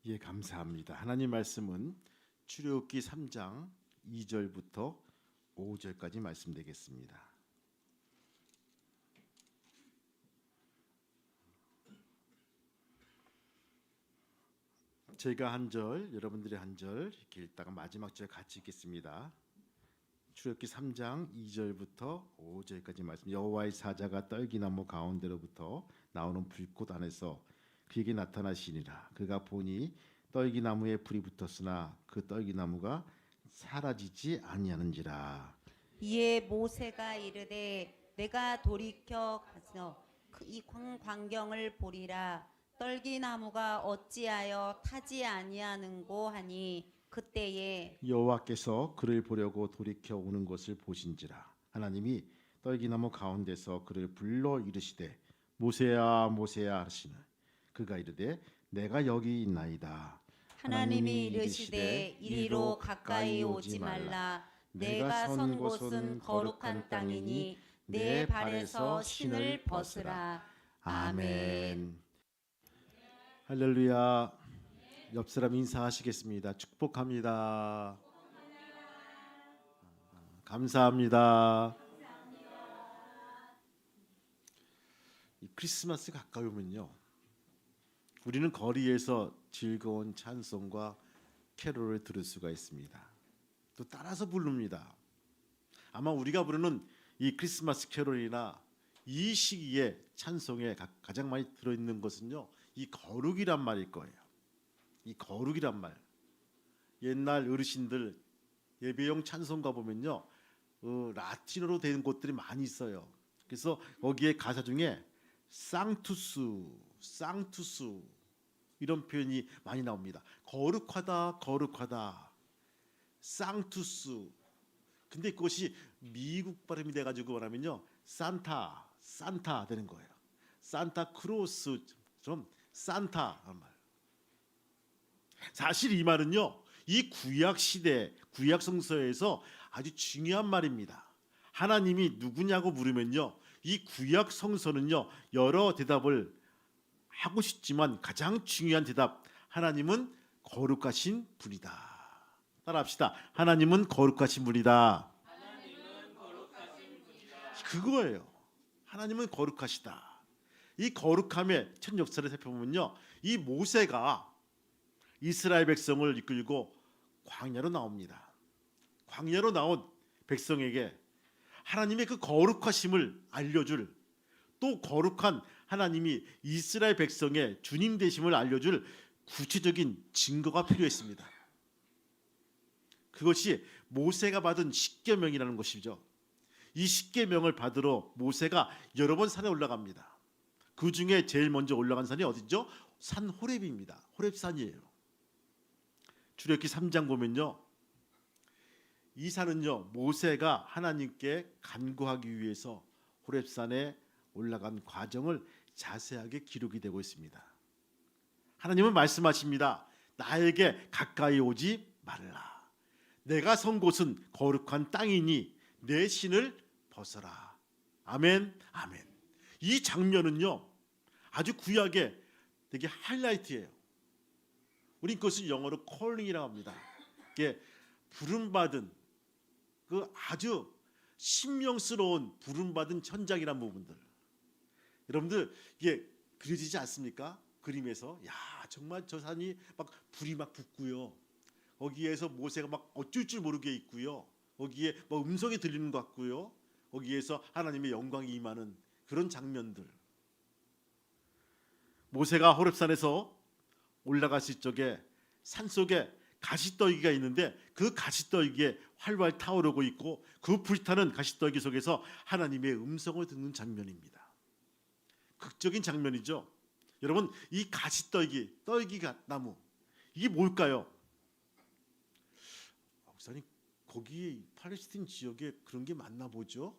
예, 감사합니다. 하나님 말씀은 출애굽기 3장 2절부터 5절까지 말씀되겠습니다. 제가 한 절, 여러분들이 한 절 이렇게 읽다가 마지막 절 같이 읽겠습니다. 출애굽기 3장 2절부터 5절까지 말씀. 여호와의 사자가 떨기나무 가운데로부터 나오는 불꽃 안에서 그에게 나타나시니라. 그가 보니 떨기나무에 불이 붙었으나 그 떨기나무가 사라지지 아니하는지라. 이에 모세가 이르되 내가 돌이켜 가서 이 광경을 보리라. 떨기나무가 어찌하여 타지 아니하는고 하니 그때에 여호와께서 그를 보려고 돌이켜 오는 것을 보신지라. 하나님이 떨기나무 가운데서 그를 불러 이르시되 모세야 모세야 하시니 그가 이르되 내가 여기 있나이다. 하나님이 이르시되 이리로 가까이 오지 말라. 내가 선 곳은 거룩한 땅이니 내 발에서 신을 벗으라. 아멘. 할렐루야. 옆 사람 인사하시겠습니다. 축복합니다. 감사합니다. 이 크리스마스 가까이 오면요, 우리는 거리에서 즐거운 찬송과 캐롤을 들을 수가 있습니다. 또 따라서 부릅니다. 아마 우리가 부르는 이 크리스마스 캐롤이나 이 시기에 찬송에 가장 많이 들어있는 것은요, 이 거룩이란 말일 거예요. 이 거룩이란 말. 옛날 어르신들 예배용 찬송가 보면요, 라틴어로 된 곳들이 많이 있어요. 그래서 거기에 가사 중에 쌍투스 이런 표현이 많이 나옵니다. 거룩하다, 거룩하다, 쌍투스. 근데 그것이 미국 발음이 돼가지고 말하면요, 산타 되는 거예요. 산타크로스 좀 산타 말. 사실 이 말은요, 이 구약 시대 구약 성서에서 아주 중요한 말입니다. 하나님이 누구냐고 물으면요, 이 구약 성서는요 여러 대답을 하고 싶지만 가장 중요한 대답, 하나님은 거룩하신 분이다. 따라합시다. 하나님은 거룩하신 분이다. 그거예요. 하나님은 거룩하시다. 이 거룩함의 첫 역사를 살펴보면요, 이 모세가 이스라엘 백성을 이끌고 광야로 나옵니다. 광야로 나온 백성에게 하나님의 그 거룩하심을 알려줄, 또 거룩한 하나님이 이스라엘 백성의 주님 되심을 알려줄 구체적인 증거가 필요했습니다. 그것이 모세가 받은 십계명이라는 것이죠. 이 십계명을 받으러 모세가 여러 번 산에 올라갑니다. 그 중에 제일 먼저 올라간 산이 어디죠? 산 호렙입니다. 호렙산이에요. 출애굽기 3장 보면요, 이 산은요 모세가 하나님께 간구하기 위해서 호렙산에 올라간 과정을 자세하게 기록이 되고 있습니다. 하나님은 말씀하십니다. 나에게 가까이 오지 말라. 내가 선 곳은 거룩한 땅이니 내 신을 벗어라. 아멘, 아멘. 이 장면은요 아주 구약의 되게 하이라이트예요. 우린 그것을 영어로 콜링이라고 합니다. 이게 부름받은, 그 아주 신명스러운 부름받은 현장이란 부분들. 여러분들 이게 그려지지 않습니까? 그림에서 야 정말 저 산이 막 불이 막 붙고요. 거기에서 모세가 막 어쩔 줄 모르게 있고요. 거기에 뭐 음성이 들리는 것 같고요. 거기에서 하나님의 영광이 임하는 그런 장면들. 모세가 호렙산에서 올라갔을 적에 산속에 가시떨기가 있는데 그 가시떨기에 활활 타오르고 있고 그 불타는 가시떨기 속에서 하나님의 음성을 듣는 장면입니다. 극적인 장면이죠. 여러분, 이 가시떨기, 떨기가 나무, 이게 뭘까요? 목사님, 거기 팔레스틴 지역에 그런 게 맞나 보죠?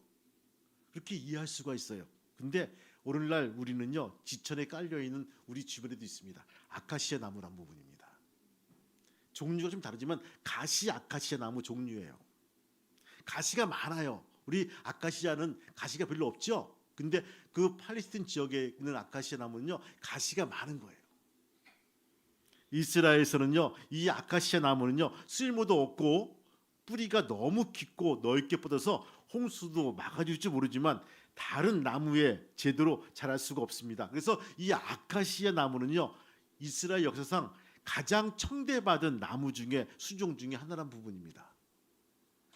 그렇게 이해할 수가 있어요. 근데 오늘날 우리는요 지천에 깔려있는 우리 주변에도 있습니다. 아카시아 나무란 부분입니다. 종류가 좀 다르지만 가시 아카시아 나무 종류예요. 가시가 많아요. 우리 아카시아는 가시가 별로 없죠. 근데 그 팔레스틴 지역에 있는 아카시아 나무는요 가시가 많은 거예요. 이스라엘에서는요, 이 아카시아 나무는요 쓸모도 없고 뿌리가 너무 깊고 넓게 뻗어서 홍수도 막아줄지 모르지만 다른 나무에 제대로 자랄 수가 없습니다. 그래서 이 아카시아 나무는요 이스라엘 역사상 가장 청대받은 나무 중에 수종 중에 하나란 부분입니다.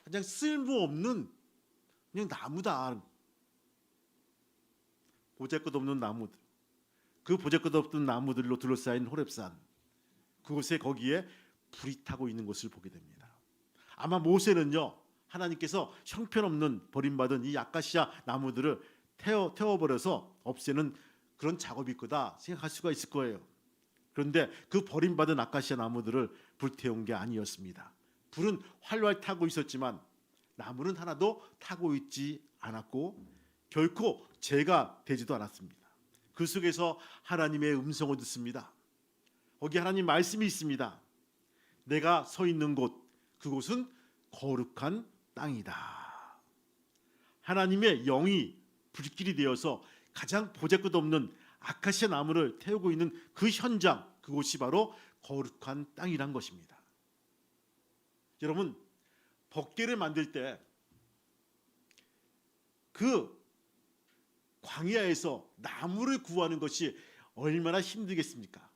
가장 쓸모없는 그냥 나무다. 보잘것없는 나무들, 그 보잘것없는 나무들로 둘러싸인 호렙산, 그곳에 거기에 불이 타고 있는 것을 보게 됩니다. 아마 모세는요 하나님께서 형편없는 버림받은 이 아카시아 나무들을 태워버려서 없애는 그런 작업일 거다 생각할 수가 있을 거예요. 그런데 그 버림받은 아카시아 나무들을 불태운 게 아니었습니다. 불은 활활 타고 있었지만 나무는 하나도 타고 있지 않았고 결코 재가 되지도 않았습니다. 그 속에서 하나님의 음성을 듣습니다. 거기 하나님 말씀이 있습니다. 내가 서 있는 곳, 그곳은 거룩한 땅이다. 하나님의 영이 불길이 되어서 가장 보잘것없는 아카시아 나무를 태우고 있는 그 현장, 그곳이 바로 거룩한 땅이란 것입니다. 여러분, 법궤를 만들 때 그 광야에서 나무를 구하는 것이 얼마나 힘들겠습니까?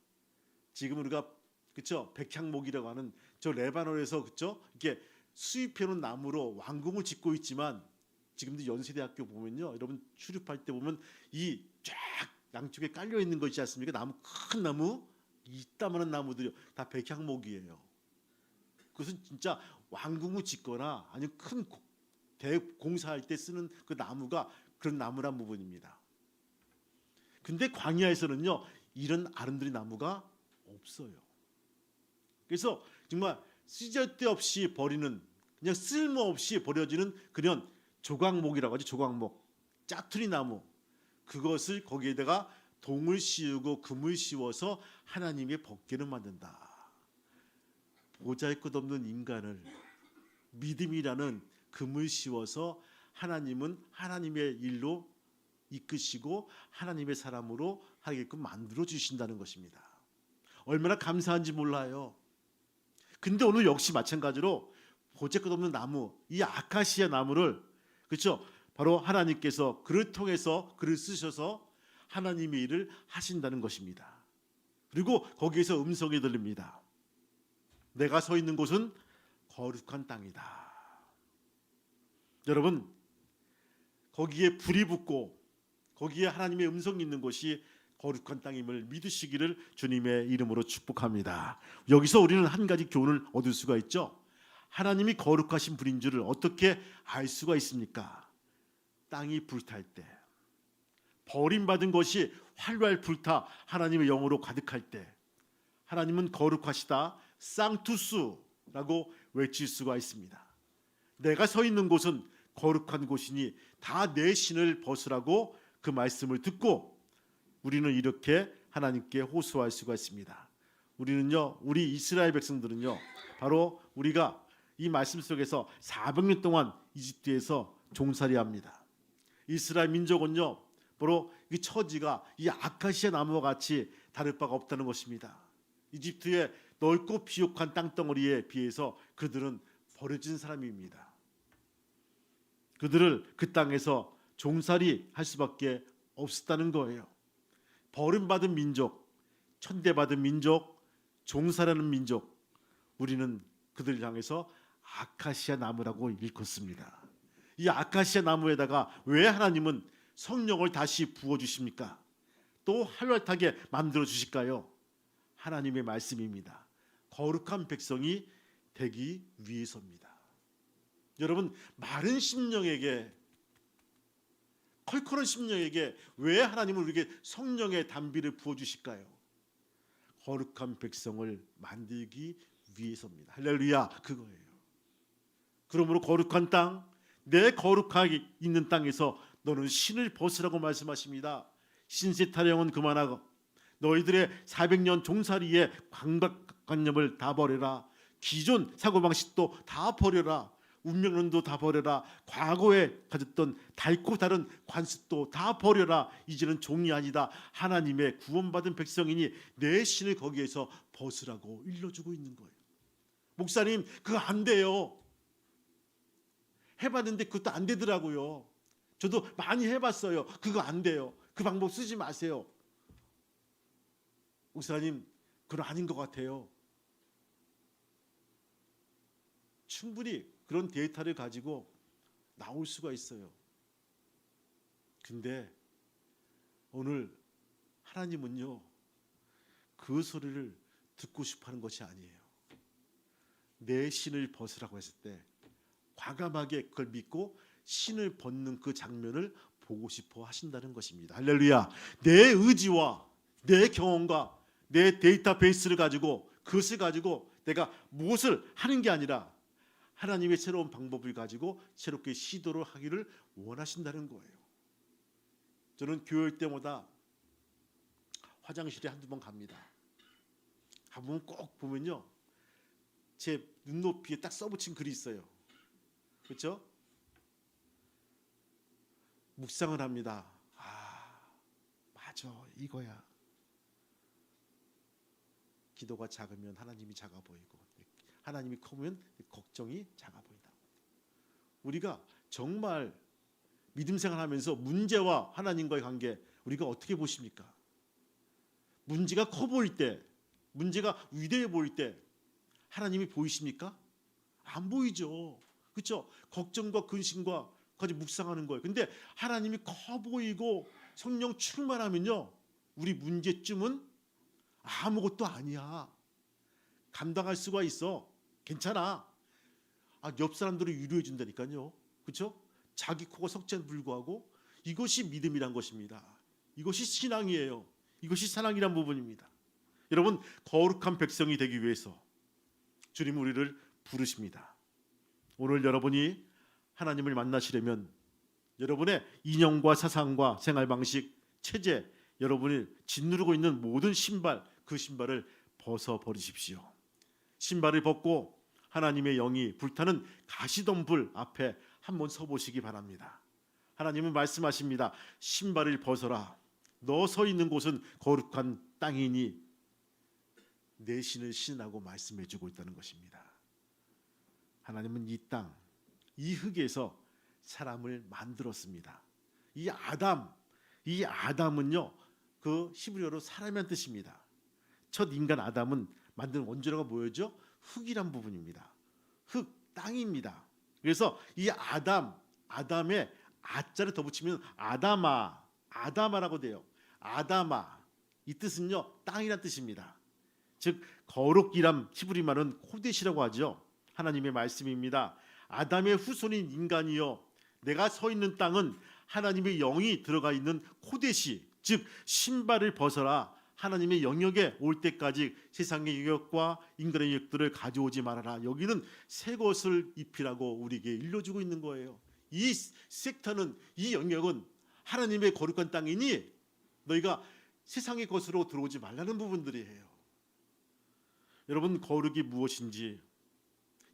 지금 우리가 그렇죠? 백향목이라고 하는 저 레바논에서 그렇죠? 이렇게 수입해놓은 나무로 왕궁을 짓고 있지만 지금도 연세대학교 보면요, 여러분 출입할 때 보면 이 쫙 양쪽에 깔려 있는 거 있지 않습니까? 나무, 큰 나무, 이따만한 나무들이 다 백향목이에요. 그것은 진짜 왕궁을 짓거나 아니면 큰 대공사할 때 쓰는 그 나무가 그런 나무란 부분입니다. 근데 광야에서는요 이런 아름드리 나무가 없어요. 그래서 정말 쓰잘데없이 버리는, 그냥 쓸모없이 버려지는 그런 조각목이라고 하죠. 조각목, 짜투리 나무, 그것을 거기에다가 동을 씌우고 금을 씌워서 하나님의 법궤를 만든다. 보잘것없는 인간을 믿음이라는 금을 씌워서 하나님은 하나님의 일로 이끄시고 하나님의 사람으로 하게끔 만들어 주신다는 것입니다. 얼마나 감사한지 몰라요. 근데 오늘 역시 마찬가지로 보잘것없는 나무, 이 아카시아 나무를, 그렇죠? 바로 하나님께서 그를 통해서 그를 쓰셔서 하나님의 일을 하신다는 것입니다. 그리고 거기에서 음성이 들립니다. 내가 서 있는 곳은 거룩한 땅이다. 여러분, 거기에 불이 붙고 거기에 하나님의 음성이 있는 곳이 거룩한 땅임을 믿으시기를 주님의 이름으로 축복합니다. 여기서 우리는 한 가지 교훈을 얻을 수가 있죠. 하나님이 거룩하신 분인 줄을 어떻게 알 수가 있습니까? 땅이 불탈 때, 버림받은 것이 활활 불타 하나님의 영으로 가득할 때 하나님은 거룩하시다, 상투스라고 외칠 수가 있습니다. 내가 서 있는 곳은 거룩한 곳이니 다 내 신을 벗으라고 그 말씀을 듣고 우리는 이렇게 하나님께 호소할 수가 있습니다. 우리는요, 우리 이스라엘 백성들은요, 바로 우리가 이 말씀 속에서 400년 동안 이집트에서 종살이합니다. 이스라엘 민족은요, 바로 이 처지가 이 아카시아 나무와 같이 다를 바가 없다는 것입니다. 이집트의 넓고 비옥한 땅덩어리에 비해서 그들은 버려진 사람입니다. 그들을 그 땅에서 종살이 할 수밖에 없었다는 거예요. 버림받은 민족, 천대받은 민족, 종살이하는 민족, 우리는 그들을 향해서 아카시아 나무라고 일컫습니다. 이 아카시아 나무에다가 왜 하나님은 성령을 다시 부어주십니까? 또 활활하게 만들어 주실까요? 하나님의 말씀입니다. 거룩한 백성이 되기 위해서입니다. 여러분, 마른 심령에게, 컬컬한 심령에게 왜 하나님은 우리에게 성령의 단비를 부어주실까요? 거룩한 백성을 만들기 위해서입니다. 할렐루야, 그거예요. 그러므로 거룩한 땅, 내 거룩하게 있는 땅에서 너는 신을 벗으라고 말씀하십니다. 신세 타령은 그만하고 너희들의 400년 종살이의 강박관념을 다 버려라. 기존 사고방식도 다 버려라. 운명론도 다 버려라. 과거에 가졌던 달고 다른 관습도 다 버려라. 이제는 종이 아니다. 하나님의 구원받은 백성이니 내 신을 거기에서 벗으라고 일러주고 있는 거예요. 목사님, 그거 안 돼요. 해봤는데 그것도 안 되더라고요. 저도 많이 해봤어요. 그거 안 돼요. 그 방법 쓰지 마세요. 목사님, 그건 아닌 것 같아요. 충분히 그런 데이터를 가지고 나올 수가 있어요. 근데 오늘 하나님은요, 그 소리를 듣고 싶어 하는 것이 아니에요. 내 신을 벗으라고 했을 때 과감하게 그걸 믿고 신을 벗는 그 장면을 보고 싶어 하신다는 것입니다. 할렐루야. 내 의지와 내 경험과 내 데이터베이스를 가지고, 그것을 가지고 내가 무엇을 하는 게 아니라 하나님의 새로운 방법을 가지고 새롭게 시도를 하기를 원하신다는 거예요. 저는 교회 때마다 화장실에 한두 번 갑니다. 가보면 꼭 보면요, 제 눈높이에 딱 써붙인 글이 있어요. 그렇죠? 묵상을 합니다. 맞아, 이거야. 기도가 작으면 하나님이 작아 보이고, 하나님이 커보면 걱정이 작아 보인다. 우리가 정말 믿음 생활하면서 문제와 하나님과의 관계, 우리가 어떻게 보십니까? 문제가 커 보일 때, 문제가 위대해 보일 때 하나님이 보이십니까? 안 보이죠. 그렇죠? 걱정과 근심과 같이 묵상하는 거예요. 근데 하나님이 커 보이고 성령 충만하면요, 우리 문제쯤은 아무것도 아니야. 감당할 수가 있어. 괜찮아. 옆 사람들을 위로해 준다니까요. 그렇죠? 자기 코가 석재에 불구하고. 이것이 믿음이란 것입니다. 이것이 신앙이에요. 이것이 사랑이란 부분입니다. 여러분, 거룩한 백성이 되기 위해서 주님 우리를 부르십니다. 오늘 여러분이 하나님을 만나시려면 여러분의 이념과 사상과 생활 방식, 체제, 여러분이 짓누르고 있는 모든 신발, 그 신발을 벗어버리십시오. 신발을 벗고 하나님의 영이 불타는 가시덤불 앞에 한번 서보시기 바랍니다. 하나님은 말씀하십니다. 신발을 벗어라. 너 서 있는 곳은 거룩한 땅이니 내 신을 신으라고 말씀해주고 있다는 것입니다. 하나님은 이 땅, 이 흙에서 사람을 만들었습니다. 이 아담은요, 그 히브리어로 사람이란 뜻입니다. 첫 인간 아담은 만든 원재료가 뭐였죠? 흙이란 부분입니다. 흙, 땅입니다. 그래서 이 아담의 아자를 더 붙이면 아다마라고 돼요. 아다마, 이 뜻은요, 땅이란 뜻입니다. 즉 거룩이란 히브리 말은 코데시라고 하죠. 하나님의 말씀입니다. 아담의 후손인 인간이여, 내가 서 있는 땅은 하나님의 영이 들어가 있는 코데시, 즉 신발을 벗어라. 하나님의 영역에 올 때까지 세상의 영역과 인간의 영역들을 가져오지 말아라. 여기는 새 것을 입히라고 우리에게 일러주고 있는 거예요. 이 섹터는, 이 영역은 하나님의 거룩한 땅이니 너희가 세상의 것으로 들어오지 말라는 부분들이에요. 여러분, 거룩이 무엇인지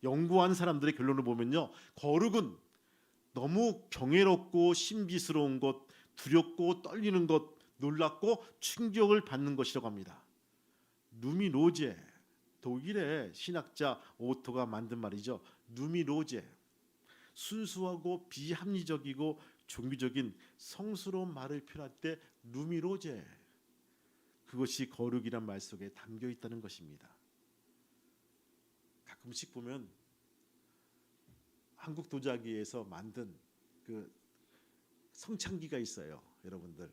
연구한 사람들의 결론을 보면요, 거룩은 너무 경외롭고 신비스러운 것, 두렵고 떨리는 것, 놀랍고 충격을 받는 것이라고 합니다. 누미로제, 독일의 신학자 오토가 만든 말이죠. 누미로제, 순수하고 비합리적이고 종교적인 성스러운 말을 표현할 때 누미로제, 그것이 거룩이란 말 속에 담겨 있다는 것입니다. 가끔씩 보면 한국 도자기에서 만든 그 성창기가 있어요. 여러분들,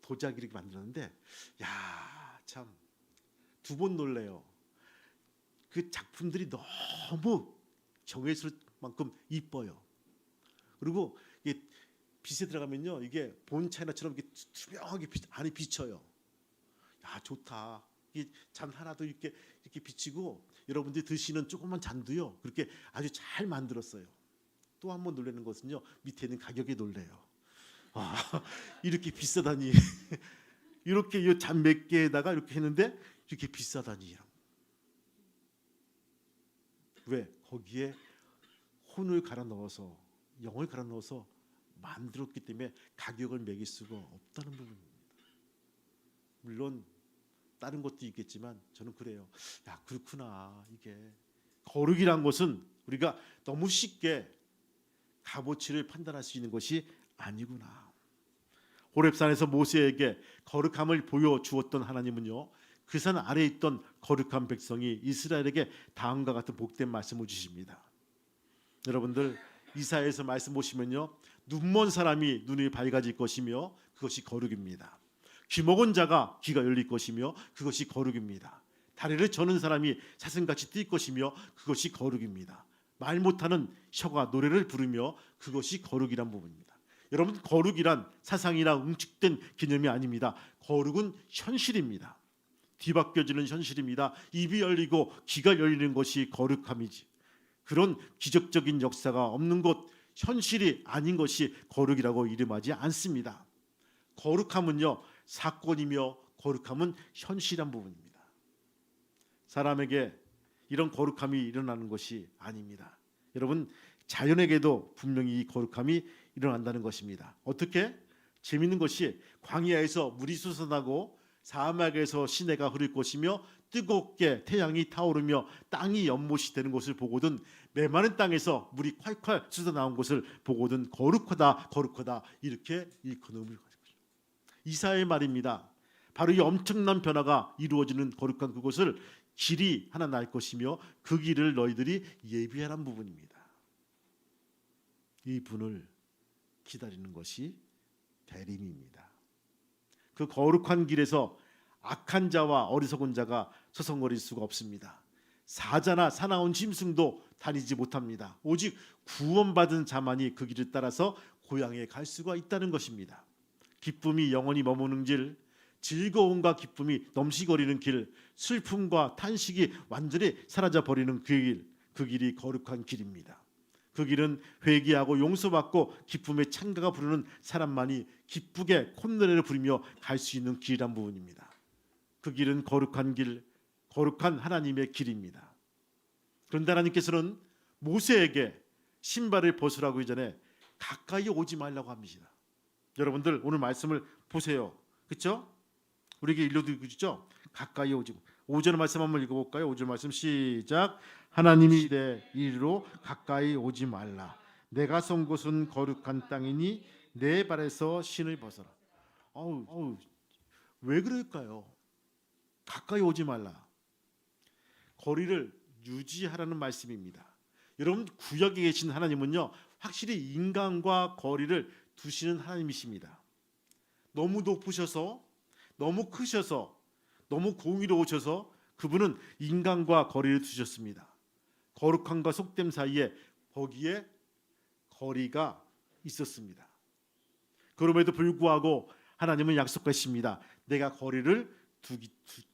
도자기를 만들었는데, 야, 참 두 번 놀래요. 그 작품들이 너무 정회스러울 만큼 이뻐요. 그리고 이게 빛에 들어가면요, 이게 본 차이나처럼 이렇게 투명하게 안에 비쳐요. 야, 좋다. 이 잔 하나도 이렇게 비치고, 여러분들이 드시는 조그만 잔도요, 그렇게 아주 잘 만들었어요. 또 한 번 놀라는 것은요, 밑에 있는 가격에 놀래요. 와, 이렇게 비싸다니. 이렇게 이 잔 몇 개에다가 이렇게 했는데 이렇게 비싸다니. 왜? 거기에 혼을 갈아 넣어서 영을 갈아 넣어서 만들었기 때문에 가격을 매길 수가 없다는 부분입니다. 물론 다른 것도 있겠지만 저는 그래요. 야, 그렇구나. 이게 거룩이란 것은 우리가 너무 쉽게 값어치를 판단할 수 있는 것이 아니구나. 호렙산에서 모세에게 거룩함을 보여주었던 하나님은요, 그 산 아래에 있던 거룩한 백성이 이스라엘에게 다음과 같은 복된 말씀을 주십니다. 여러분들 이사야에서 말씀 보시면요, 눈먼 사람이 눈이 밝아질 것이며 그것이 거룩입니다. 귀 먹은 자가 귀가 열릴 것이며 그것이 거룩입니다. 다리를 저는 사람이 사슴같이 뛸 것이며 그것이 거룩입니다. 말 못하는 혀가 노래를 부르며 그것이 거룩이란 부분입니다. 여러분, 거룩이란 사상이나 응축된 개념이 아닙니다. 거룩은 현실입니다. 뒤바뀌어지는 현실입니다. 입이 열리고 귀가 열리는 것이 거룩함이지, 그런 기적적인 역사가 없는 것, 현실이 아닌 것이 거룩이라고 이름하지 않습니다. 거룩함은요, 사건이며 거룩함은 현실한 부분입니다. 사람에게 이런 거룩함이 일어나는 것이 아닙니다. 여러분, 자연에게도 분명히 이 거룩함이 일어난다는 것입니다. 어떻게? 재밌는 것이 광야에서 물이 솟아나고 사막에서 시내가 흐를 것이며 뜨겁게 태양이 타오르며 땅이 연못이 되는 것을 보거든, 메마른 땅에서 물이 콸콸 쏟아나온 것을 보거든 거룩하다 거룩하다 이렇게 일컬음을 가지고 있습니다. 이사야의 말입니다. 바로 이 엄청난 변화가 이루어지는 거룩한 그곳을 길이 하나 날 것이며 그 길을 너희들이 예비하란 부분입니다. 이 분을 기다리는 것이 대림입니다. 그 거룩한 길에서 악한 자와 어리석은 자가 서성거릴 수가 없습니다. 사자나 사나운 짐승도 다니지 못합니다. 오직 구원받은 자만이 그 길을 따라서 고향에 갈 수가 있다는 것입니다. 기쁨이 영원히 머무는 길, 즐거움과 기쁨이 넘치거리는 길, 슬픔과 탄식이 완전히 사라져 버리는 그 길이 거룩한 길입니다. 그 길은 회개하고 용서받고 기쁨의 찬가가 부르는 사람만이 기쁘게 콧노래를 부르며 갈 수 있는 길이란 부분입니다. 그 길은 거룩한 길, 거룩한 하나님의 길입니다. 그런데 하나님께서는 모세에게 신발을 벗으라고 이전에 가까이 오지 말라고 합니다. 여러분들 오늘 말씀을 보세요. 그렇죠? 우리에게 일러드리고 있죠? 가까이 오지. 5절 말씀 한번 읽어볼까요? 5절 말씀 시작. 하나님이 내 이리로 가까이 오지 말라. 내가 선 곳은 거룩한 땅이니 내 발에서 신을 벗어라. 왜 그럴까요? 가까이 오지 말라. 거리를 유지하라는 말씀입니다. 여러분, 구약에 계신 하나님은요, 확실히 인간과 거리를 두시는 하나님이십니다. 너무 높으셔서, 너무 크셔서, 너무 공의로우셔서 그분은 인간과 거리를 두셨습니다. 거룩함과 속됨 사이에 거기에 거리가 있었습니다. 그럼에도 불구하고 하나님은 약속하십니다. 내가 거리를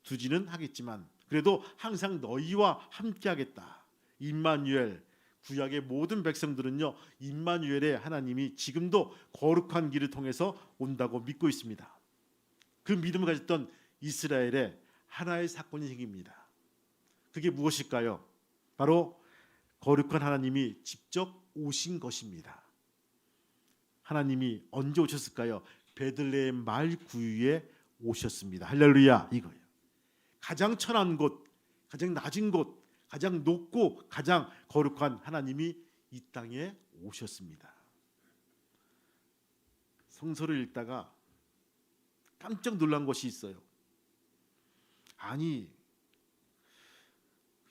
두지는 하겠지만 그래도 항상 너희와 함께하겠다. 임마누엘, 구약의 모든 백성들은요, 임마누엘의 하나님이 지금도 거룩한 길을 통해서 온다고 믿고 있습니다. 그 믿음을 가졌던 이스라엘에 하나의 사건이 생깁니다. 그게 무엇일까요? 바로 거룩한 하나님이 직접 오신 것입니다. 하나님이 언제 오셨을까요? 베들레헴 말 구유에 오셨습니다. 할렐루야, 이거예요. 가장 천한 곳, 가장 낮은 곳, 가장 높고 가장 거룩한 하나님이 이 땅에 오셨습니다. 성서를 읽다가 깜짝 놀란 것이 있어요. 아니,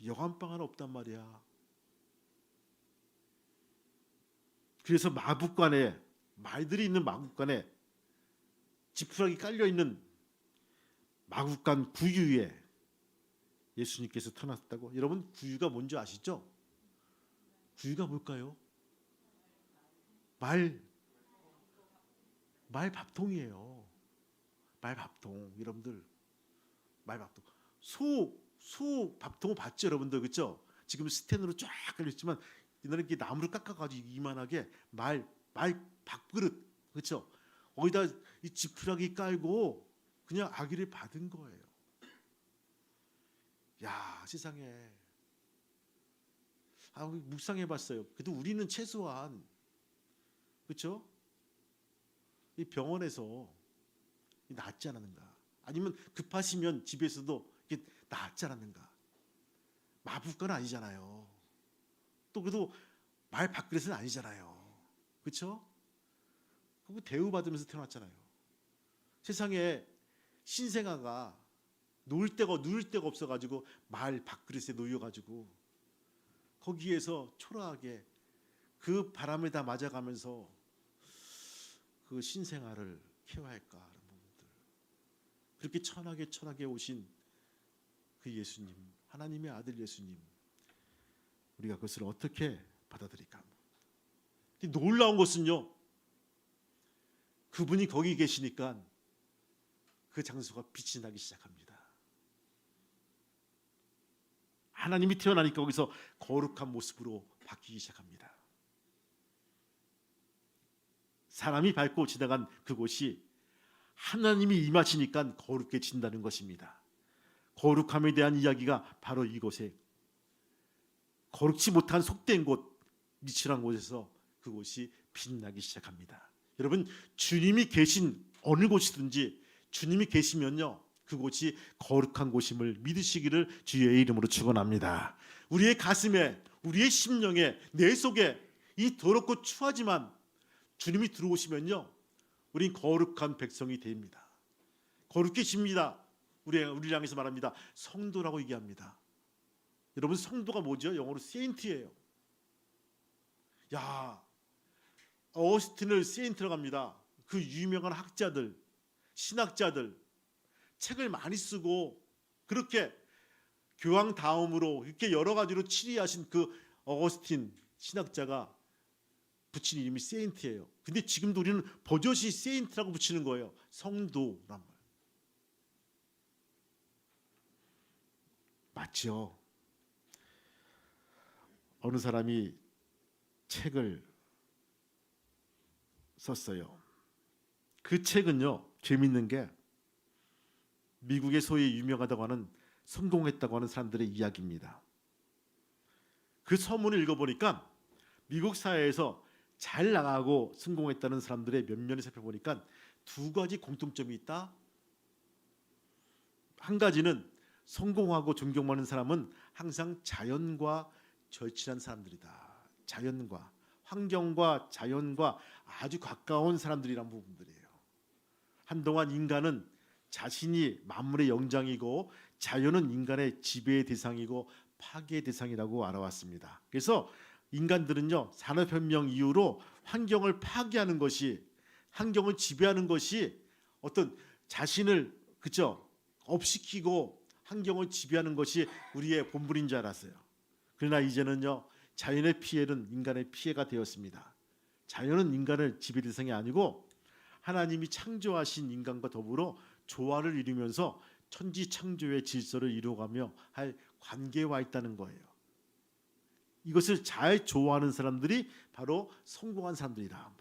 여관방 하나 없단 말이야. 그래서 마국간에, 말들이 있는 마국간에 지푸라기 깔려 있는 마국간 구유에 예수님께서 태어났다고. 여러분, 구유가 뭔지 아시죠? 구유가 뭘까요? 말밥통이에요. 말밥통. 여러분들, 말밥통. 소 밥통을 봤죠, 여러분들? 그렇죠? 지금 스텐으로 쫙 깔려있지만 옛날에 이렇게 나무를 깎아가지고 이만하게 말 밥그릇, 그렇죠? 거기다 이 지푸라기 깔고 그냥 아기를 받은 거예요. 야, 세상에 묵상해봤어요. 그래도 우리는 최소한 그렇죠? 이 병원에서 낫지 않았는가? 아니면 급하시면 집에서도 이게 낫지 않았는가? 마부과는 아니잖아요. 또 그래도 말 밥그릇은 아니잖아요. 그렇죠? 그거 대우받으면서 태어났잖아요. 세상에 신생아가 누울 데가 없어가지고 말 밥그릇에 놓여가지고 거기에서 초라하게 그 바람에 다 맞아가면서 그 신생아를 케어할까 하는 부분들. 그렇게 천하게 오신 그 예수님, 하나님의 아들 예수님, 우리가 그것을 어떻게 받아들일까? 놀라운 것은요, 그분이 거기 계시니까 그 장소가 빛이 나기 시작합니다. 하나님이 태어나니까 거기서 거룩한 모습으로 바뀌기 시작합니다. 사람이 밟고 지나간 그곳이 하나님이 임하시니까 거룩해진다는 것입니다. 거룩함에 대한 이야기가 바로 이곳에, 거룩지 못한 속된 곳, 미칠한 곳에서 그곳이 빛나기 시작합니다. 여러분, 주님이 계신 어느 곳이든지 주님이 계시면요, 그곳이 거룩한 곳임을 믿으시기를 주의 이름으로 축원합니다. 우리의 가슴에, 우리의 심령에, 내 속에 이 더럽고 추하지만 주님이 들어오시면요, 우린 거룩한 백성이 됩니다. 거룩해집니다. 우리를 향해서 말합니다. 성도라고 얘기합니다. 여러분, 성도가 뭐죠? 영어로 세인트예요. 야, 어거스틴을 세인트라고 합니다. 그 유명한 학자들, 신학자들, 책을 많이 쓰고 그렇게 교황 다음으로 이렇게 여러 가지로 치리하신 그 어거스틴 신학자가 붙인 이름이 세인트예요. 근데 지금도 우리는 버젓이 세인트라고 붙이는 거예요. 성도란 말. 맞죠? 어느 사람이 책을 썼어요. 그 책은요, 재밌는 게 미국의 소위 유명하다고 하는, 성공했다고 하는 사람들의 이야기입니다. 그 서문을 읽어보니까 미국 사회에서 잘 나가고 성공했다는 사람들의 면면을 살펴보니까 두 가지 공통점이 있다. 한 가지는 성공하고 존경받는 사람은 항상 자연과 절친한 사람들이다. 자연과, 환경과 자연과 아주 가까운 사람들이란 부분들이에요. 한동안 인간은 자신이 만물의 영장이고 자연은 인간의 지배의 대상이고 파괴의 대상이라고 알아왔습니다. 그래서 인간들은요, 산업혁명 이후로 환경을 파괴하는 것이, 환경을 지배하는 것이 어떤 자신을 업시키고 환경을 지배하는 것이 우리의 본분인 줄 알았어요. 그러나 이제는요, 자연의 피해는 인간의 피해가 되었습니다. 자연은 인간을 지배 대상이 아니고 하나님이 창조하신 인간과 더불어 조화를 이루면서 천지 창조의 질서를 이루어가며 할 관계에 와 있다는 거예요. 이것을 잘 조화하는 사람들이 바로 성공한 사람들이라.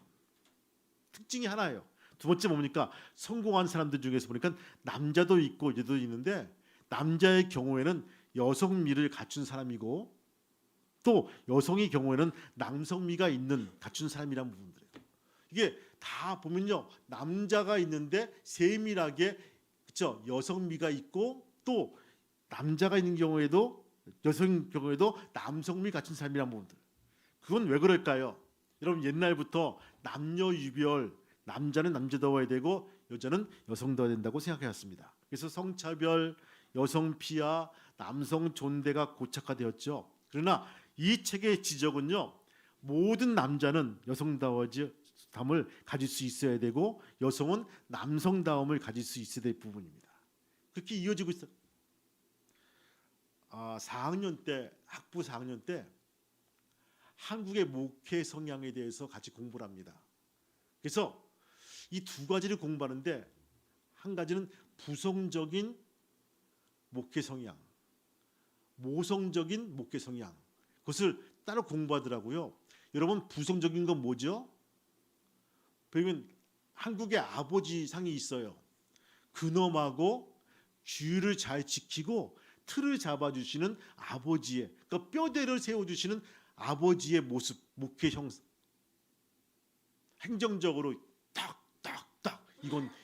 특징이 하나예요. 두 번째 뭡니까? 성공한 사람들 중에서 보니까 남자도 있고 여자도 있는데, 남자의 경우에는 여성미를 갖춘 사람이고 또 여성의 경우에는 남성미가 갖춘 사람이라는 부분들이에요. 이게 다 보면요, 남자가 있는데 세밀하게 여성미가 있고, 또 남자가 있는 경우에도 여성 경우에도 남성미 갖춘 사람이란 부분들. 그건 왜 그럴까요? 여러분, 옛날부터 남녀 유별, 남자는 남자다워야 되고 여자는 여성다워야 된다고 생각해왔습니다. 그래서 성차별, 여성 피하, 남성 존대가 고착화되었죠. 그러나 이 책의 지적은요, 모든 남자는 여성다움을 가질 수 있어야 되고 여성은 남성다움을 가질 수 있어야 될 부분입니다. 그렇게 이어지고 있어요. 4학년 때, 학부 4학년 때 한국의 목회 성향에 대해서 같이 공부를 합니다. 그래서 이 두 가지를 공부하는데, 한 가지는 부성적인 목회 성향, 모성적인 목회 성향, 그것을 따로 공부하더라고요. 여러분, 부성적인 건 뭐죠? 그러면 한국의 아버지 상이 있어요. 근엄하고 규율을 잘 지키고 틀을 잡아주시는 아버지의, 그러니까 뼈대를 세워주시는 아버지의 모습, 목회 형상, 행정적으로 딱딱딱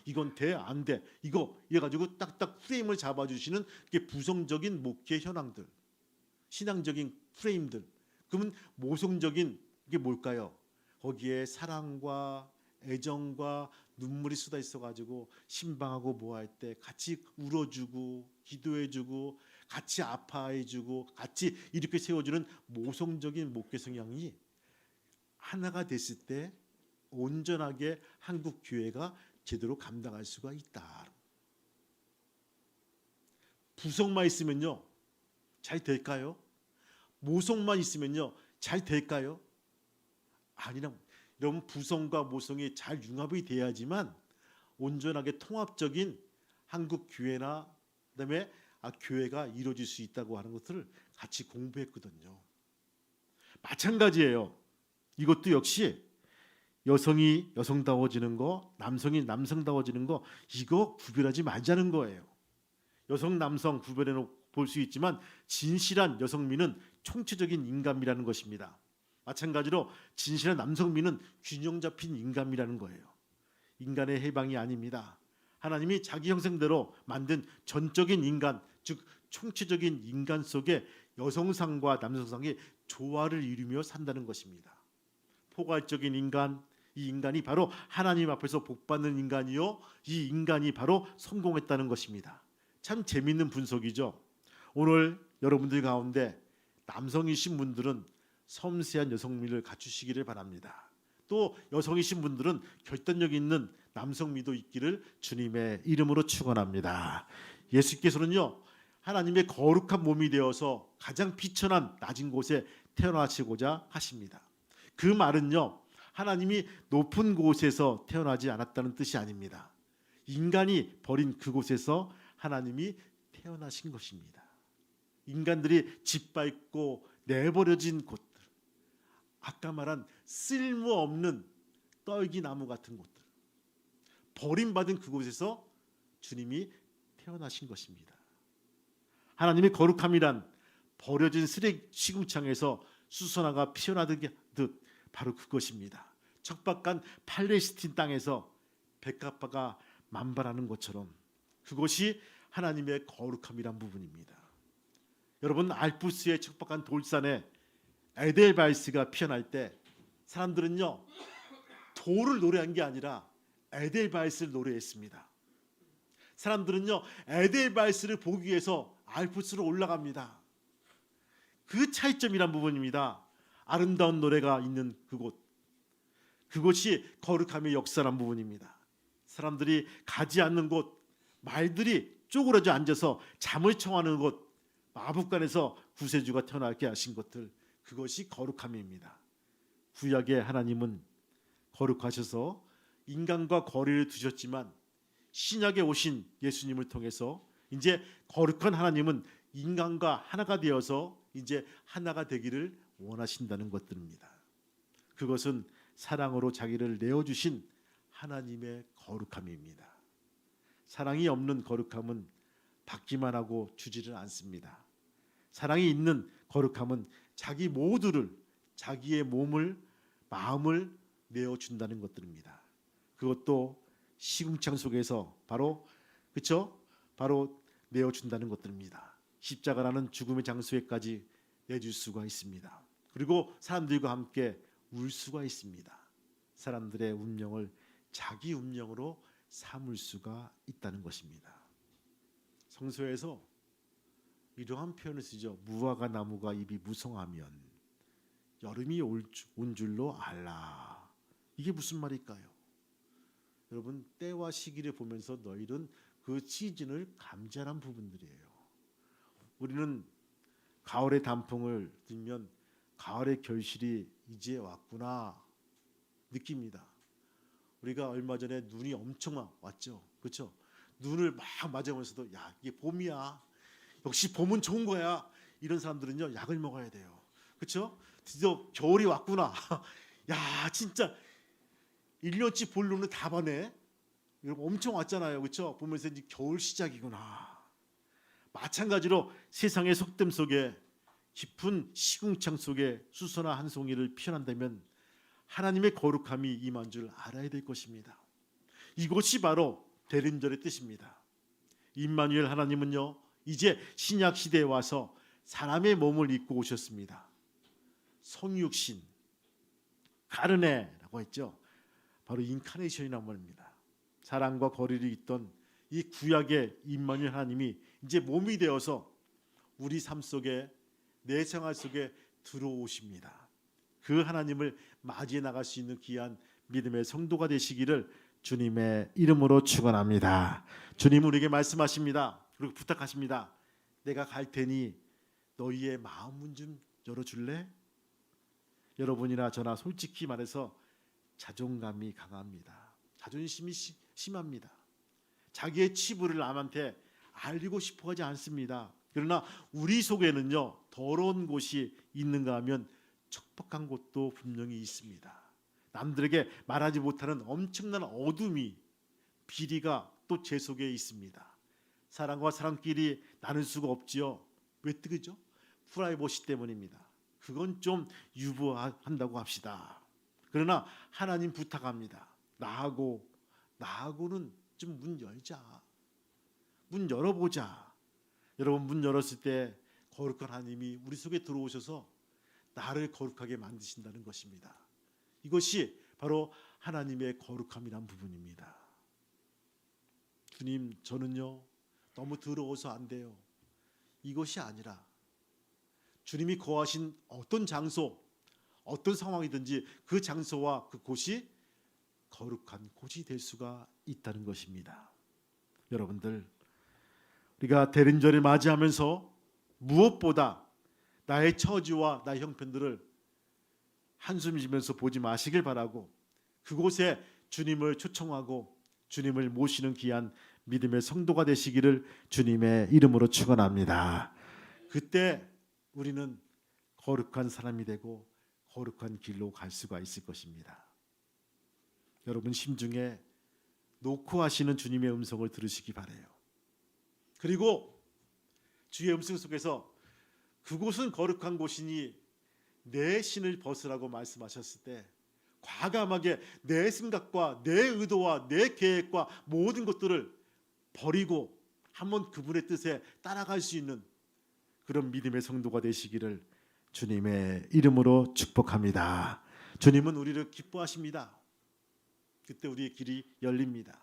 이건 돼 안 돼 이거 이래가지고 딱딱 프레임을 잡아주시는 게 부성적인 목회 현황들, 신앙적인 프레임들. 그러면 모성적인 게 뭘까요? 거기에 사랑과 애정과 눈물이 쏟아 있어가지고 신방하고 뭐할 때 같이 울어주고 기도해주고 같이 아파해주고 같이 이렇게 세워주는 모성적인 목회 성향이 하나가 됐을 때 온전하게 한국 교회가 제대로 감당할 수가 있다. 부성만 있으면요 잘 될까요? 모성만 있으면요 잘 될까요? 아니라 여러분 부성과 모성이 잘 융합이 돼야지만 온전하게 통합적인 한국 교회나 그다음에 교회가 이루어질 수 있다고 하는 것을 같이 공부했거든요. 마찬가지예요. 이것도 역시 여성이 여성다워지는 거, 남성이 남성다워지는 거 이거 구별하지 말자는 거예요. 여성 남성 구별해 볼 수 있지만 진실한 여성미는 총체적인 인간미라는 것입니다. 마찬가지로 진실한 남성미는 균형 잡힌 인간미라는 거예요. 인간의 해방이 아닙니다. 하나님이 자기 형상대로 만든 전적인 인간, 즉 총체적인 인간 속에 여성상과 남성상이 조화를 이루며 산다는 것입니다. 포괄적인 인간, 이 인간이 바로 하나님 앞에서 복받는 인간이요, 이 인간이 바로 성공했다는 것입니다. 참 재미있는 분석이죠. 오늘 여러분들 가운데 남성이신 분들은 섬세한 여성미를 갖추시기를 바랍니다. 또 여성이신 분들은 결단력 있는 남성미도 있기를 주님의 이름으로 축원합니다. 예수께서는요 하나님의 거룩한 몸이 되어서 가장 비천한 낮은 곳에 태어나시고자 하십니다. 그 말은요 하나님이 높은 곳에서 태어나지 않았다는 뜻이 아닙니다. 인간이 버린 그곳에서 하나님이 태어나신 것입니다. 인간들이 짓밟고 내버려진 곳들, 아까 말한 쓸모없는 떨기나무 같은 곳들, 버림받은 그곳에서 주님이 태어나신 것입니다. 하나님의 거룩함이란 버려진 쓰레기 시궁창에서 수선화가 피어나듯 바로 그것입니다. 척박한 팔레스틴 땅에서 백합화가 만발하는 것처럼 그것이 하나님의 거룩함이란 부분입니다. 여러분 알프스의 척박한 돌산에 에델바이스가 피어날 때 사람들은요 돌을 노래한 게 아니라 에델바이스를 노래했습니다. 사람들은요 에델바이스를 보기 위해서 알프스로 올라갑니다. 그 차이점이란 부분입니다. 아름다운 노래가 있는 그곳, 그것이 거룩함의 역사란 부분입니다. 사람들이 가지 않는 곳, 말들이 쪼그러져 앉아서 잠을 청하는 곳, 마북간에서 구세주가 태어나게 하신 것들, 그것이 거룩함입니다. 구약의 하나님은 거룩하셔서 인간과 거리를 두셨지만 신약에 오신 예수님을 통해서 이제 거룩한 하나님은 인간과 하나가 되어서 이제 하나가 되기를 원하신다는 것들입니다. 그것은 사랑으로 자기를 내어주신 하나님의 거룩함입니다. 사랑이 없는 거룩함은 받기만 하고 주지를 않습니다. 사랑이 있는 거룩함은 자기 모두를, 자기의 몸을, 마음을 내어준다는 것들입니다. 그것도 시궁창 속에서 바로 바로 내어준다는 것들입니다. 십자가라는 죽음의 장소에까지 내줄 수가 있습니다. 그리고 사람들과 함께 울 수가 있습니다. 사람들의 운명을 자기 운명으로 삼을 수가 있다는 것입니다. 성서에서 이러한 표현을 쓰죠. 무화과 나무가 잎이 무성하면 여름이 온 줄로 알라. 이게 무슨 말일까요? 여러분 때와 시기를 보면서 너희는 그 시즌을 감지하는 부분들이에요. 우리는 가을의 단풍을 들면 가을의 결실이 이제 왔구나 느낍니다. 우리가 얼마 전에 눈이 엄청 왔죠. 그렇죠? 눈을 막 맞으면서도 야 이게 봄이야. 역시 봄은 좋은 거야. 이런 사람들은요 약을 먹어야 돼요. 그렇죠? 드디어 겨울이 왔구나. 야 진짜 1년치 볼 눈을 다 봐네. 여러분 엄청 왔잖아요. 그렇죠? 보면서 이제 겨울 시작이구나. 마찬가지로 세상의 속됨 속에 깊은 시궁창 속에 수소나 한 송이를 피워낸다면 하나님의 거룩함이 임한 줄 알아야 될 것입니다. 이것이 바로 대림절의 뜻입니다. 임마누엘 하나님은요, 이제 신약 시대에 와서 사람의 몸을 입고 오셨습니다. 성육신, 가르네라고 했죠. 바로 인카네이션이라는 말입니다. 사랑과 거리를 잇던 이 구약의 임마누엘 하나님이 이제 몸이 되어서 우리 삶 속에, 내 생활 속에 들어오십니다. 그 하나님을 맞이해 나갈 수 있는 귀한 믿음의 성도가 되시기를 주님의 이름으로 축원합니다. 주님 우리에게 말씀하십니다. 그리고 부탁하십니다. 내가 갈 테니 너희의 마음문 좀 열어줄래? 여러분이나 저나 솔직히 말해서 자존감이 강합니다. 자존심이 심합니다. 자기의 치부를 남한테 알리고 싶어 하지 않습니다. 그러나 우리 속에는요, 더러운 곳이 있는가 하면 척박한 곳도 분명히 있습니다. 남들에게 말하지 못하는 엄청난 어둠이, 비리가 또 제 속에 있습니다. 사람과 사람끼리 나눌 수가 없지요. 왜 뜨거죠? 프라이버시 때문입니다. 그건 좀 유보한다고 합시다. 그러나 하나님 부탁합니다. 나하고는 좀 문 열자. 문 열어보자. 여러분, 문 열었을 때 거룩한 하나님이 우리 속에 들어오셔서 나를 거룩하게 만드신다는 것입니다. 이것이 바로 하나님의 거룩함이란 부분입니다. 주님, 저는요 너무 더러워서 안 돼요. 이것이 아니라 주님이 거하신 어떤 장소, 어떤 상황이든지 그 장소와 그 곳이 거룩한 곳이 될 수가 있다는 것입니다. 여러분들, 우리가 대림절을 맞이하면서 무엇보다 나의 처지와 나의 형편들을 한숨 쉬면서 보지 마시길 바라고, 그곳에 주님을 초청하고 주님을 모시는 귀한 믿음의 성도가 되시기를 주님의 이름으로 축원합니다. 그때 우리는 거룩한 사람이 되고 거룩한 길로 갈 수가 있을 것입니다. 여러분 심중에 놓고 하시는 주님의 음성을 들으시기 바라요. 그리고 주의 음성 속에서 그곳은 거룩한 곳이니 내 신을 벗으라고 말씀하셨을 때 과감하게 내 생각과 내 의도와 내 계획과 모든 것들을 버리고 한번 그분의 뜻에 따라갈 수 있는 그런 믿음의 성도가 되시기를 주님의 이름으로 축복합니다. 주님은 우리를 기뻐하십니다. 그때 우리의 길이 열립니다.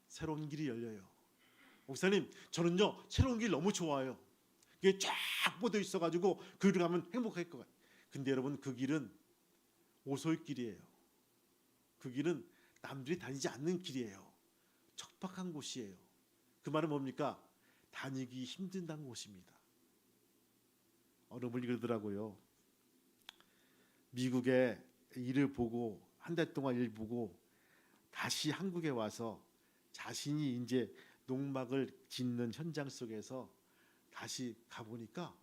새로운 길이 열려요. 목사님, 저는요 새로운 길 너무 좋아요. 그게 쫙 뻗어 있어가지고 그 길을 가면 행복할 것 같아요. 근데 여러분, 그 길은 오솔길이에요. 그 길은 남들이 다니지 않는 길이에요. 척박한 곳이에요. 그 말은 뭡니까? 다니기 힘든다는 곳입니다. 어느 분이 그러더라고요. 미국에 일을 보고 한 달 동안 일 보고 다시 한국에 와서 자신이 이제 농막을 짓는 현장 속에서 다시 가보니까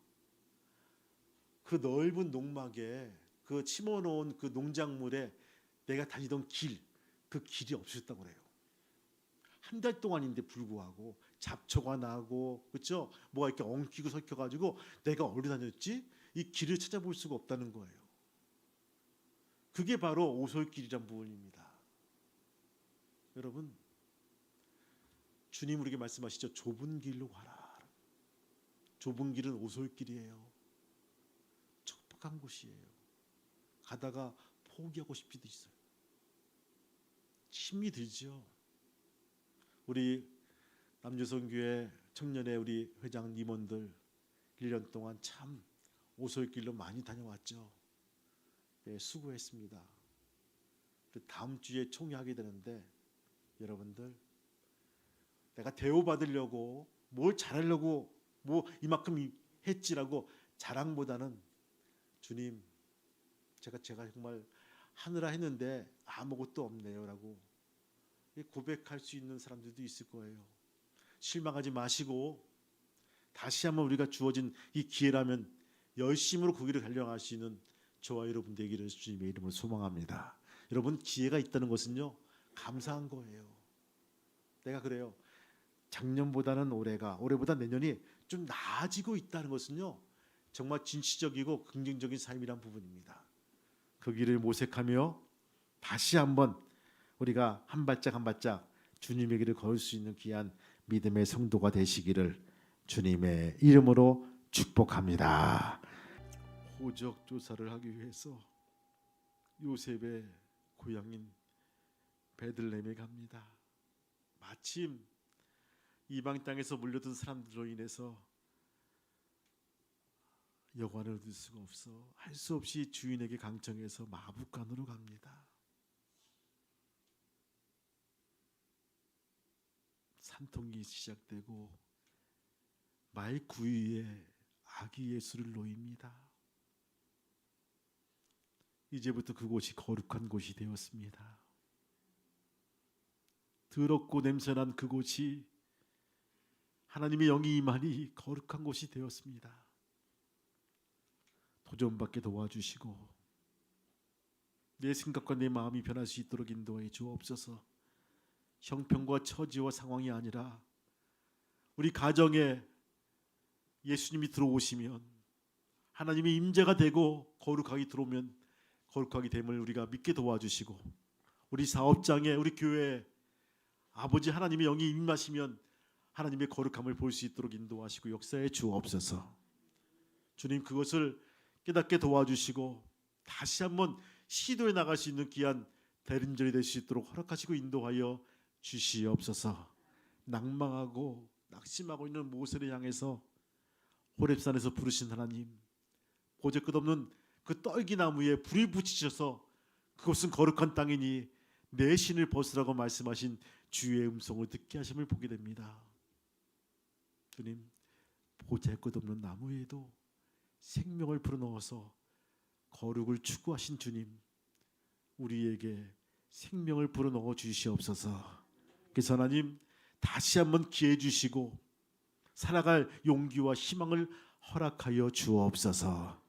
그 넓은 농막에 그 심어놓은 그 농작물에 내가 다니던 길, 그 길이 없어졌다고 그래요. 한 달 동안인데 불구하고 잡초가 나고, 그렇죠? 뭐가 이렇게 엉키고 섞여가지고 내가 어디로 다녔지? 이 길을 찾아볼 수가 없다는 거예요. 그게 바로 오솔길이란 부분입니다. 여러분, 주님 우리에게 말씀하시죠. 좁은 길로 가라. 좁은 길은 오솔길이에요. 척박한 곳이에요. 가다가 포기하고 싶기도 있어요. 힘이 들죠. 우리 남조선교회 청년의 우리 회장 임원들 1년 동안 참 오솔길로 많이 다녀왔죠. 예, 수고했습니다. 다음 주에 총회하게 되는데 여러분들, 내가 대우받으려고 뭘 잘하려고 뭐 이만큼 했지라고 자랑보다는 주님, 제가 정말 하느라 했는데 아무것도 없네요라고 고백할 수 있는 사람들도 있을 거예요. 실망하지 마시고 다시 한번 우리가 주어진 이 기회라면 열심으로 그 길을 달려갈 수 있는 저와 여러분 되기를 주님의 이름으로 소망합니다. 여러분, 기회가 있다는 것은요 감사한 거예요. 내가 그래요. 작년보다는 올해보다 내년이 좀 나아지고 있다는 것은요 정말 진취적이고 긍정적인 삶이란 부분입니다. 그 길을 모색하며 다시 한번 우리가 한 발짝 한 발짝 주님의 길을 걸을 수 있는 귀한 믿음의 성도가 되시기를 주님의 이름으로 축복합니다. 호적 조사를 하기 위해서 요셉의 고향인 베들레헴에 갑니다. 마침 이방 땅에서 물려든 사람들로 인해서 여관을 얻을 수가 없어 할 수 없이 주인에게 강청해서 마부간으로 갑니다. 산통이 시작되고 말 구유에 아기 예수를 놓입니다. 이제부터 그곳이 거룩한 곳이 되었습니다. 더럽고 냄새난 그곳이 하나님의 영이 임하니 거룩한 곳이 되었습니다. 도전받게 도와주시고 내 생각과 내 마음이 변할 수 있도록 인도해 주옵소서. 형편과 처지와 상황이 아니라 우리 가정에 예수님이 들어오시면 하나님의 임재가 되고 거룩하게 들어오면 거룩하게 됨을 우리가 믿게 도와주시고 우리 사업장에 우리 교회에 아버지 하나님의 영이 임하시면 하나님의 거룩함을 볼 수 있도록 인도하시고 역사해 주옵소서. 주님 그것을 깨닫게 도와주시고 다시 한번 시도해 나갈 수 있는 귀한 대림절이 될 수 있도록 허락하시고 인도하여 주시옵소서. 낭망하고 낙심하고 있는 모세를 향해서 호렙산에서 부르신 하나님, 보잘것없는 그 떨기나무에 불을 붙이셔서 그것은 거룩한 땅이니 내 신을 벗으라고 말씀하신 주의 음성을 듣게 하심을 보게 됩니다. 주님, 보잘것없는 나무에도 생명을 불어넣어서 거룩을 추구하신 주님, 우리에게 생명을 불어넣어 주시옵소서. 그래서 하나님 다시 한번 기회 주시고 살아갈 용기와 희망을 허락하여 주옵소서.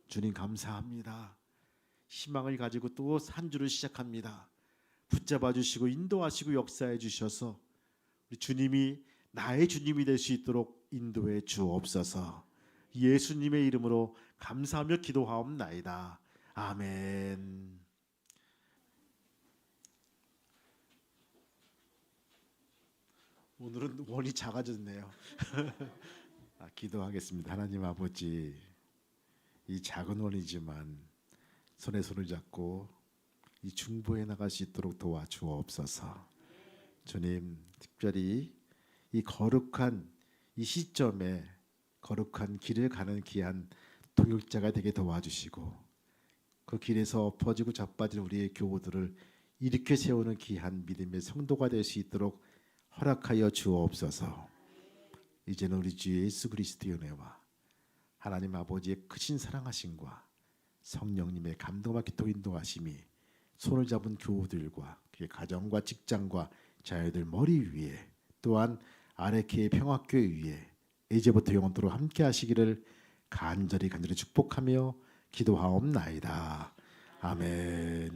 주님 감사합니다. 희망을 가지고 또 한 주를 시작합니다. 붙잡아 주시고 인도하시고 역사해 주셔서 우리 주님이 나의 주님이 될 수 있도록 인도해 주옵소서. 예수님의 이름으로 감사하며 기도하옵나이다. 아멘. 오늘은 원이 작아졌네요. 기도하겠습니다. 하나님 아버지, 이 작은 원이지만 손에 손을 잡고 이 중보해 나갈 수 있도록 도와주옵소서. 주님, 특별히 이 거룩한 이 시점에 거룩한 길을 가는 귀한 동역자가 되게 도와주시고 그 길에서 엎어지고 자빠진 우리의 교우들을 일으켜 세우는 귀한 믿음의 성도가 될 수 있도록 허락하여 주옵소서. 이제는 우리 주 예수 그리스도의 은혜와 하나님 아버지의 크신 사랑하심과 성령님의 감동과 기도 인도하심이 손을 잡은 교우들과 그의 가정과 직장과 자녀들 머리 위에 또한 아레케의 평화교회 위에 이제부터 영원토록 함께 하시기를 간절히 축복하며 기도하옵나이다. 아멘.